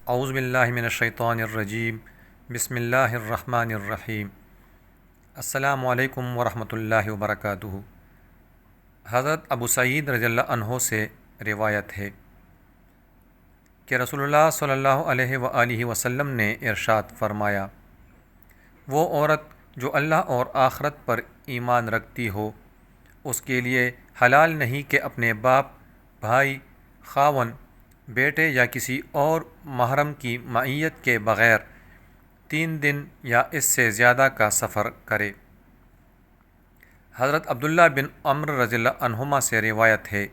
اعوذ باللہ من الشیطان الرجیم بسم اللہ الرحمن الرحیم السلام علیکم ورحمۃ اللہ وبرکاتہ۔ حضرت ابو سعید رضی اللہ عنہ سے روایت ہے کہ رسول اللہ صلی اللہ علیہ وآلہ وسلم نے ارشاد فرمایا، وہ عورت جو اللہ اور آخرت پر ایمان رکھتی ہو اس کے لیے حلال نہیں کہ اپنے باپ، بھائی، خاوند، بیٹے یا کسی اور محرم کی معیت کے بغیر 3 دن یا اس سے زیادہ کا سفر کرے۔ حضرت عبداللہ بن عمر رضی اللہ عنہما سے روایت ہے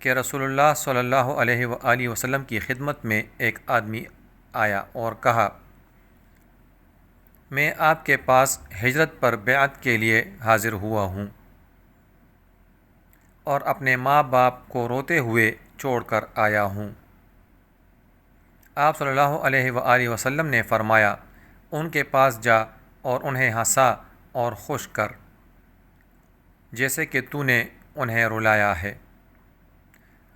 کہ رسول اللہ صلی اللہ علیہ وآلہ وسلم کی خدمت میں ایک آدمی آیا اور کہا، میں آپ کے پاس ہجرت پر بیعت کے لیے حاضر ہوا ہوں اور اپنے ماں باپ کو روتے ہوئے چھوڑ کر آیا ہوں۔ آپ صلی اللہ علیہ وآلہ وسلم نے فرمایا، ان کے پاس جا اور انہیں ہنسا اور خوش کر جیسے کہ تو نے انہیں رلایا ہے۔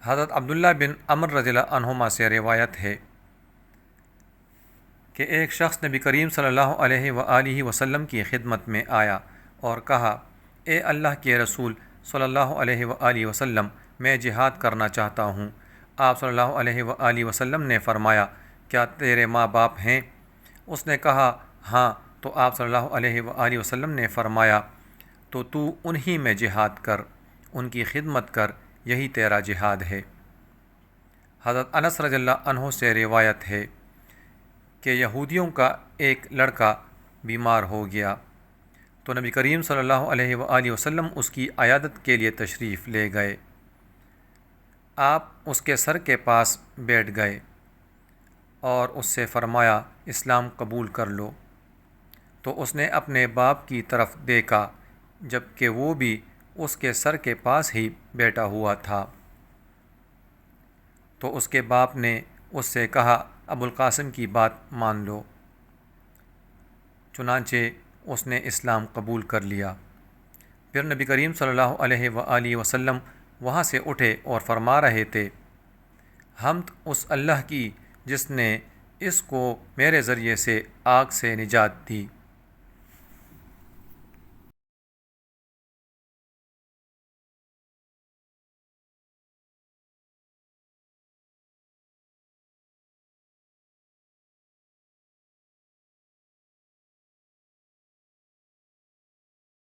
حضرت عبداللہ بن عمر رضی اللہ عنہما سے روایت ہے کہ ایک شخص نبی کریم صلی اللہ علیہ وآلہ وسلم کی خدمت میں آیا اور کہا، اے اللہ کے رسول صلی اللہ علیہ وآلہ وسلم، میں جہاد کرنا چاہتا ہوں۔ آپ صلی اللہ علیہ وآلہ وسلم نے فرمایا، کیا تیرے ماں باپ ہیں؟ اس نے کہا، ہاں۔ تو آپ صلی اللہ علیہ وآلہ وسلم نے فرمایا، تو انہی میں جہاد کر، ان کی خدمت کر، یہی تیرا جہاد ہے۔ حضرت انس رضی اللہ عنہ سے روایت ہے کہ یہودیوں کا ایک لڑکا بیمار ہو گیا تو نبی کریم صلی اللہ علیہ وآلہ وسلم اس کی عیادت کے لیے تشریف لے گئے۔ آپ اس کے سر کے پاس بیٹھ گئے اور اس سے فرمایا، اسلام قبول کر لو۔ تو اس نے اپنے باپ کی طرف دیکھا جب کہ وہ بھی اس کے سر کے پاس ہی بیٹھا ہوا تھا۔ تو اس کے باپ نے اس سے کہا، ابو القاسم کی بات مان لو۔ چنانچہ اس نے اسلام قبول کر لیا۔ پھر نبی کریم صلی اللہ علیہ وآلہ وسلم وہاں سے اٹھے اور فرما رہے تھے، حمد اس اللہ کی جس نے اس کو میرے ذریعے سے آگ سے نجات دی۔